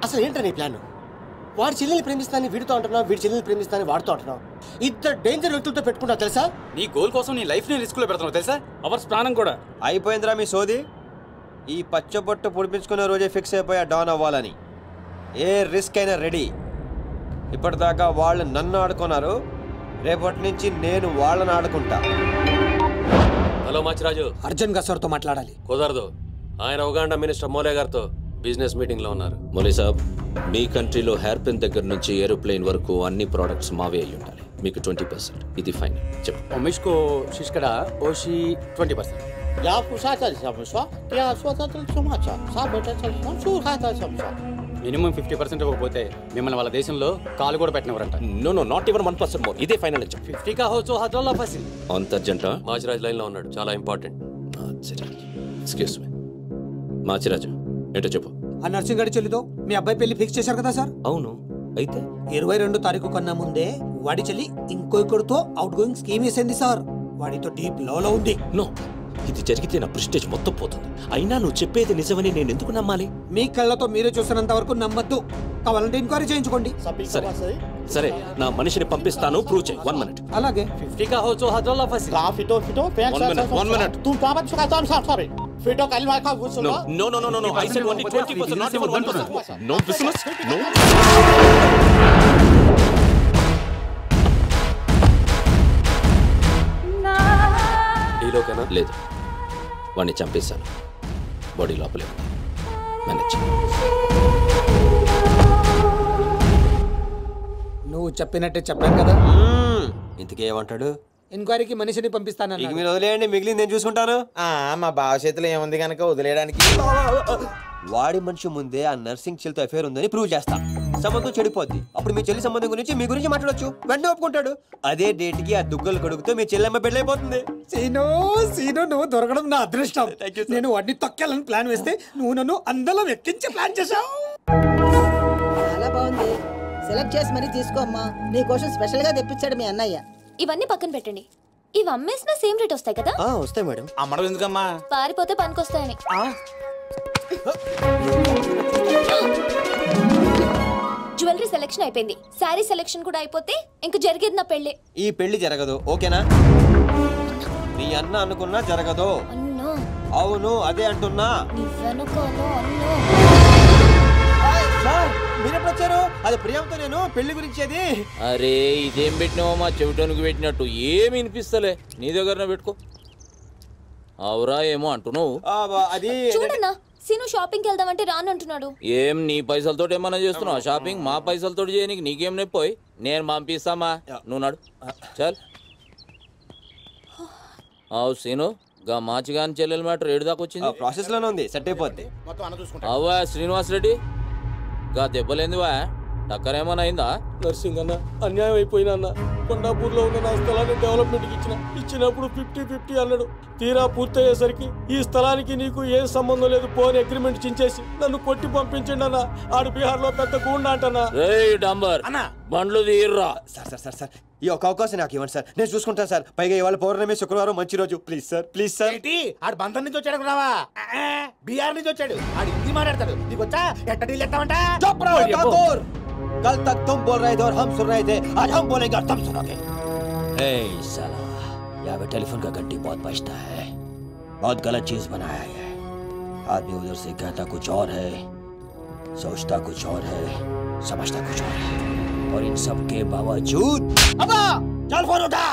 అసలు ఏంటని ప్లాన్? వాడి చెల్లెల్ని ప్రేమిస్తానని వీడితో అంటున్నావు, వీడి చెల్లెల్ని ప్రేమిస్తానని వాడితో అంటున్నావు. ఇద్దరు డేంజర్ వ్యక్తులతో పెట్టుకుంటావు తెలుసా? నీ గోల్ కోసం నీ లైఫ్ ని రిస్క్ లో పెడుతున్నావు తెలుసా? అవర్స్ ప్రాణం కూడా. అయిపోయిందిరా మీ సోది. ఈ పచ్చబొట్టు పుడిపించుకున్న రోజే ఫిక్స్ అయిపోయా డాన్ అవ్వాలని. ఏ రిస్క్ అయినా రెడీ. ఇప్పటిదాకా వాళ్ళు నన్ను ఆడుకున్నారు, రేపటి నుంచి నేను వాళ్ళని ఆడుకుంటా. హలో మాచిరాజు, అర్జున్ గారితో మాట్లాడాలి. కుదరదు. ఆయన ఉగాండా మినిస్టర్ మోలే గారితో బిజినెస్ మీటింగ్ లో ఉన్నారు. మోలీ సాబ్, మీ కంట్రీలో హెయిర్ పిన్ దగ్గర నుంచి ఏరోప్లేన్ వరకు అన్ని ప్రోడక్ట్స్ మావే అయి ఉండాలి. మీకు 20%. ఇది ఫైన్. చెప్పు. మిష్కో శిష్కడ ఓషి 20%. మినిమం 50% ఇవ్వకపోతే మిమ్మల్ని వాళ్ళ దేశంలో కాలు కూడా పెట్టినవరంట. No not even 1% more. ఇదే ఫైనల్ అని చెప్పు. 50 కా హోచో హజల్లా ఫసిల్. అంత అర్జెంటా? మాచిరాజ్ లైన్ లో ఉన్నాడు, చాలా ఇంపార్టెంట్. Excuse me. మాచిరాజు ఏంటో చెప్పు. ఆ నర్సింగ్ గడి చెల్లితో మీ అబ్బాయి పెళ్లి ఫిక్స్ చేశారు కదా సార్? అవును. అయితే 22 తారీఖు కన్నా ముందే వాడి చెల్లి ఇంకొకరితో అవుట్ గోయింగ్ స్కీమ్ వేసింది సార్. వాడితో డీప్ లో ఉంది. నో, ఇది జరిగితే నా ప్రెస్టేజ్ మొత్తం పోతుంది. అయినా నువ్వు చెప్పేది నిజమని నేను ఎందుకు నమ్మాలి? మీ కళ్ళతో మీరే చూసినంత వరకు నమ్మద్దు. కావాలంటే ఎంక్వైరీ చేయించుకోండి. సరే నా మనిషిని పంపిస్తాను, ప్రూవ్ చేయి. 1 minute. అలాగే. 50 కా హోచో హజల్లా fossil. 1 minute. No. I said only 20%, not even 1%. No business. No. డీలోకేనా? లేదు, వాడిని చంపేశాను. బాడీ లోపలే ఉంది. మేనేజ్. నువ్వు చెప్పినట్టే చెప్పాను కదా. ఇంతకీ ఏమంటాడు? ఎంక్వైరీకి మనిషిని పంపిస్తాను. ఇక మీరు వదిలేయండి, మిగిలింది నేను చూసుకుంటాను. మా బావ చేతిలో ఏముంది కనుక వదిలేయడానికి. వాడి మనిషి ముందే ఆ నర్సింగ్ చెల్లితో అఫేర్ ఉందని ప్రూవ్ చేస్తా. సంబంధం చెడిపోద్ది. అప్పుడు మీ చెల్లి సంబంధం గురించి మీ గురించి మాట్లాడొచ్చు. వెంటనే ఒప్పుకుంటాడు. అదే డేట్ కి ఆ దుగ్గలు కొడుకుతో మీ చెల్లెమ్మ పెళ్ళైపోతుంది. సీను నువ్వు దొరకడం నా అదృష్టం. నేను వాడిని తొక్కాలని ప్లాన్ వేస్తే నువ్వు నన్ను అందరం ఎక్కించి ప్లాన్ చేశావు. చాలా బాగుంది. సెలెక్ట్ చేసి మరీ తీసుకోమ్మా. నీకోసం స్పెషల్ గా తెప్పించాడు మీ అన్నయ్య. ఇవన్నీ పక్కన పెట్టండి. ఇవి అమ్మేసిన సేమ్ రేట్ వస్తాయి కదా? వస్తాయి మేడం. అమ్మడం ఎందుకమ్మా? పారిపోతే పనికొస్తాయని. జ్యువెలరీ సెలెక్షన్ అయిపోయింది. శారీ సెలెక్షన్ కూడా అయిపోతే ఇంక జరిగేది నా పెళ్లి. ఈ పెళ్లి జరగదు, ఓకేనా? నీ అన్న అనుకున్నా జరగదు. అన్నో. అవును, అదే అంటున్నా. మీరెప్పుడు వచ్చారు? అది ప్రియాంతో నేను పెళ్లి గురించి. అది అరే ఇదేం పెట్టినావో మా చెవిటోనికి పెట్టినట్టు ఏమి వినిపిస్తలే. నీ దగ్గర పెట్టుకో. అవురా ఏమో అంటున్నావు. అది చూడన్నా, సీను షాపింగ్కి వెళ్దామంటే రానంటున్నాడు. ఏం నీ పైసలతో ఏమన్నా చేస్తున్నావు షాపింగ్? మా పైసలతో చేయనికి నీకేం నొప్పోయి? నేను పంపిస్తామా, నువ్వు నాడు. చల్. అవు సీను, గా మాచిగాని చెల్లెల మ్యాటర్ ఏడు దాకా వచ్చింది. ప్రాసెస్ లోనే ఉంది, సెట్ అయిపోద్ది. అవ్వా శ్రీనివాస్ రెడ్డి, గా దెబ్బలేందివా? టక్కరేమన్నా అయిందా? నర్సింగ్ అన్న, అన్యాయం అయిపోయినా అన్న. కొండాపూర్ లో ఉన్న నా స్థలాన్ని డెవలప్మెంట్ కి ఇచ్చినప్పుడు 50-50 అన్నాడు. తీరా పూర్తయ్యేసరికి ఈ స్థలానికి నీకు ఏం సంబంధం లేదు పోని అగ్రిమెంట్ చించేసి నన్ను కొట్టి పంపించండి అన్న. ఆడు బీహార్ లో పెద్ద గూండా అంటన్నా. రేయ్ డంబర్, బండ్లు తీర్రా. సార్ ఈ ఒక అవకాశం నాకు ఇవ్వండి సార్, నేను చూసుకుంటాను సార్. పైగా ఇవాళ పౌర్ణమి, శుక్రవారం మంచి రోజు. Please sir, please sir. ఆడు బంధం నుంచి వచ్చాడు రావా? బీహార్ నుంచి వచ్చాడు. ఆడు హిందీ మాట్లాడతాడు. నీకు వచ్చా? ఎట్ట డీల్ ఎత్తామంట? कल तक तुम बोल रहे थे और हम सुन रहे थे, आज हम बोलेंगे और तुम सुनोगे। ए साला, यहाँ पे टेलीफोन का घंटी बहुत बजता है। बहुत गलत चीज बनाया है। आदमी उधर से कहता कुछ और है, सोचता कुछ और है, समझता कुछ और है, और इन सब के बावजूद अब्बा चल फोन उठा।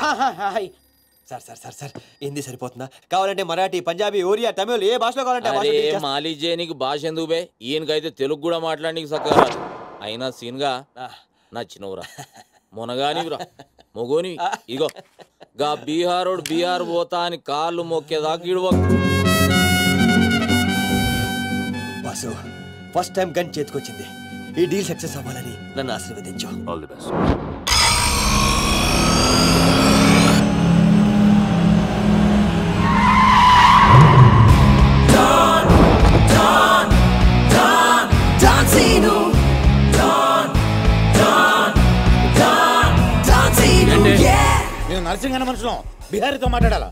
సార్ హిందీ సరిపోతుందా? కావాలంటే మరాఠీ, పంజాబీ, ఒరియా, తమిళ్, ఏ భాషలో కావాలంటే. మాలిజే నీకు భాష ఎందుకు బే? ఈయనకైతే తెలుగు కూడా మాట్లాడనీకి సక్కగా. అయినా సీన్గా నచ్చినవురా, మునగానివిరా, మొగోని. ఇగో గా బీహారోడు బీహార్ పోతా అని కాళ్ళు మొక్కేదాకా ఇడవ. బాసు, ఫస్ట్ టైం గన్ చేతికొచ్చింది. ఈ డీల్ సక్సెస్ అవ్వాలని నన్ను ఆశీర్వదించు. All the best. నేను నర్సింగ్ అనే మనుషులు బిహారీతో మాట్లాడాలా?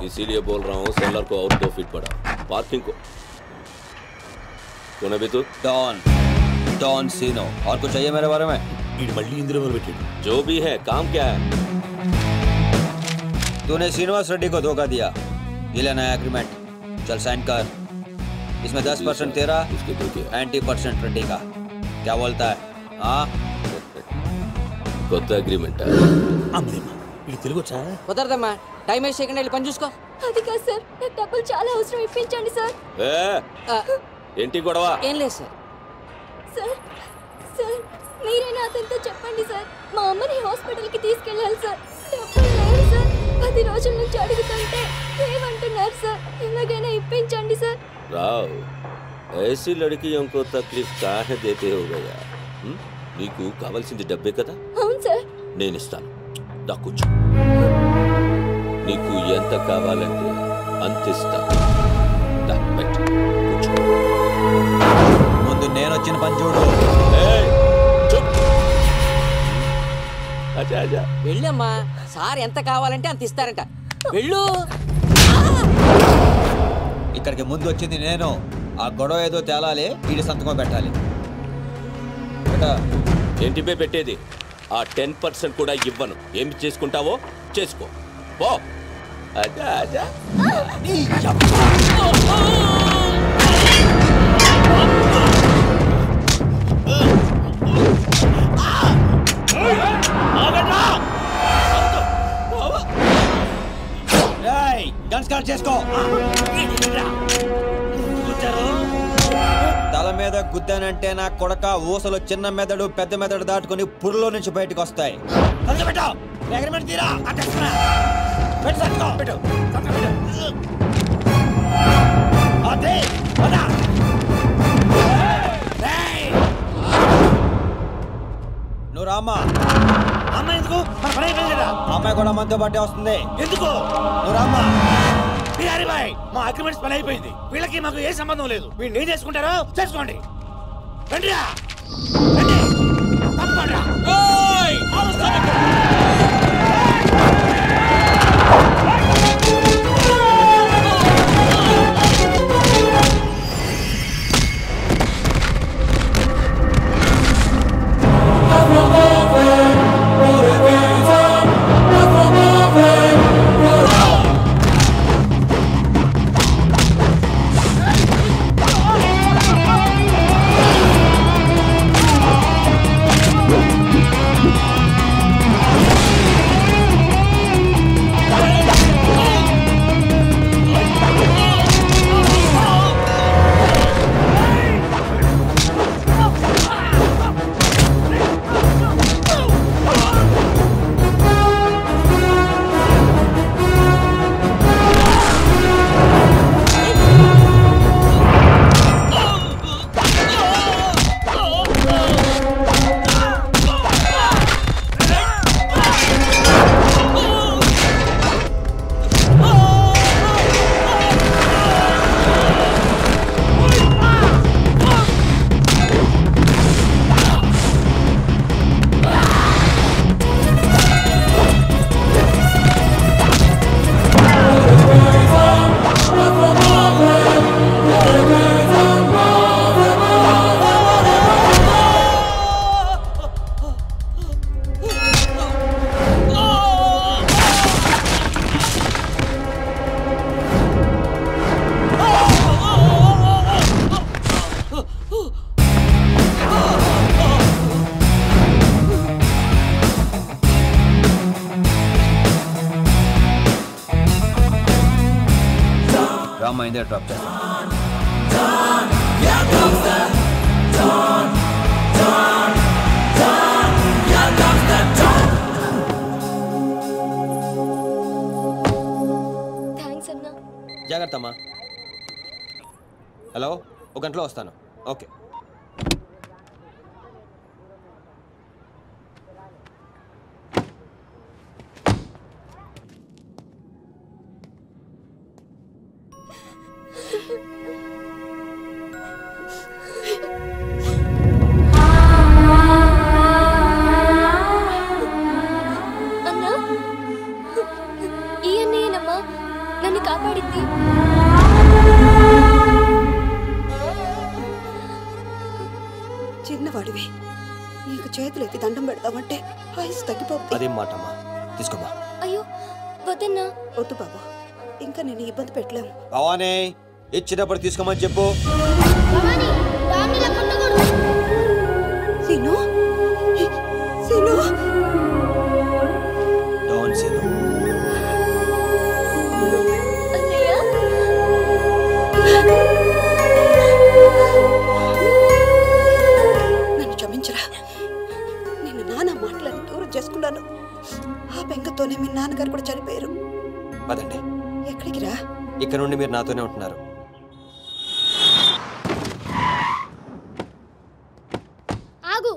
इसीलिए बोल रहा हूँ सेलर को और 2 फीट बढ़ा, पार्किंग को। कौन है तू? डॉन सीनो। और कुछ चाहिए मेरे बारे में? जो भी है, काम क्या है? तूने श्रीनिवास रेड्डी को धोखा दिया, ये लेना है एग्रीमेंट। चल साइन कर। इसमें 10% तेरा, 90% रेड्डी का। क्या बोलता है? हाँ కొత్త అగ్రిమెంట్ కుదరదమ్మా, టైం వేస్ట్ చేయకుండా వెళ్ళి పని చూసుకో. అది కాదు సార్, నాకు డబ్బులు చాలా అవసరం, ఇప్పించండి సార్. ఏంటి గొడవ? ఏం లేదు సార్. సార్ సార్ మీరైనా అతనితో చెప్పండి సార్, మా అమ్మని హాస్పిటల్కి తీసుకెళ్ళాలి సార్. డబ్బులు లేవు సార్, 10 రోజుల నుంచి అడుగుతుంటే ఏమంటున్నారు సార్. ఎలాగైనా ఇప్పించండి సార్. రావ్, ऐसी लड़कियों को तकलीफ काहे देते हो गया? నీకు కావాల్సింది డబ్బే కదా? అవును సార్. నేను ఇస్తాను, దా కూర్చో. నీకు ఎంత కావాలంటే అంత ఇస్తాను. దా పెట్టు, కూర్చో. ముందు నేను వచ్చిన పని చూడు. అచ్చా అచ్చా, వెళ్ళమ్మా, సార్ ఎంత కావాలంటే అంత ఇస్తారంట. వెళ్ళు. ఇక్కడికి ముందు వచ్చింది నేను. ఆ గొడవ ఏదో తేలాలి, వీడి సంతకం పెట్టాలి. ఏంటి పే పెట్టేది? ఆ 10% కూడా ఇవ్వను. ఏమి చేసుకుంటావో చేసుకో, పో. అదా అదా గన్ స్టార్ట్ చేసుకో. తల మీద గుద్దానంటే నా కొడక ఊసలు చిన్న మెదడు పెద్ద మెదడు దాటుకుని పుర్లో నుంచి బయటకు వస్తాయి. నువ్వు రామ్మా. అమ్మాయి కూడా మనతో పాటే వస్తుంది. ఎందుకు? నువ్వు రామ్మా. బిహారీ భాయ్, మా అగ్రిమెంట్స్ పని అయిపోయింది. వీళ్ళకి మాకు ఏ సంబంధం లేదు. వీళ్ళు ఏం చేసుకుంటారో చేసుకోండి. రండిరా, రండి, తప్పకుండా. రామైందే డ్రాప్ చేస్తాను. జాగ్రత్త అమ్మా. హలో, 1 గంటలో వస్తాను. ఓకే. నన్ను కాపాడింది. చిన్నవాడివి, నీకు చేతులు ఎత్తి దండం పెడతామంటే ఆయుస్ తగ్గిపోతుంది. అదేం మాటమ్మా, తీసుకోమా. అయ్యో వద్దన్నా. వద్దు బాబు, ఇంకా నేను ఇబ్బంది పెట్టలేము. భవానీ, ఇచ్చినప్పుడు తీసుకోమని చెప్పు. సీను, సీను, డోంట్ సీను. నన్ను క్షమించరా. నేను నాన్న మాటలని దూరం చేసుకున్నాను. ఆ బెంగతోనే మీ నాన్నగారు కూడా చనిపోయారు. పదండి. ఎక్కడికి రా? ఇక్కడ నుండి మీరు నాతోనే ఉంటున్నారు. ఆగు,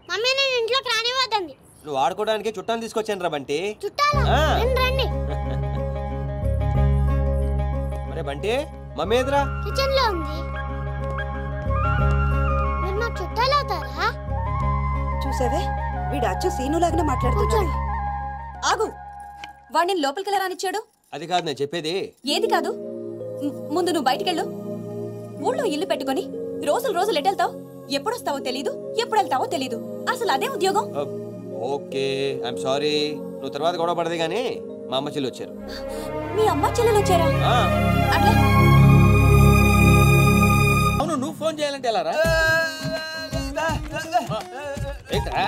మమ్మీ నేను ఇంట్లోకి రానివ్వద్దండి. నువ్వు ఆడుకోవడానికి చుట్టాలు తీసుకొచ్చాను రా బంటి. రండి. మరే బంటి, మమ్మీ ఎదురా? కిచెన్ లో ఉంది. మీరు నా చుట్టాలు అవుతారా? చూసావే, వీడు అచ్చ సీనులాగానే మాట్లాడుతున్నాడు. ఆగు, వాడిని లోపలికి రానిచ్చాడు. అది కాదు నేను చెప్పేది. ఏది కాదు? ముందు నువ్వు బయటికెళ్ళు. ఊళ్ళో ఇల్లు పెట్టుకొని రోజులు ఎటెళ్తావు? ఎప్పుడొస్తావో తెలీదు, ఎప్పుడు వెళ్తావో తెలీదు. అసలు అదే ఉద్యోగం. Okay, I'm sorry. నువ్వు తర్వాత గొడవ పడదే గానీ మా అమ్మ చెల్లి వచ్చారు. మీ అమ్మ చెల్లెలు వచ్చారా? అట్లా అవును, నువ్వు ఫోన్ చేయాలంటే ఎలా రా? ఏంట్రా?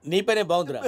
నీ పనే బాగుందిరా.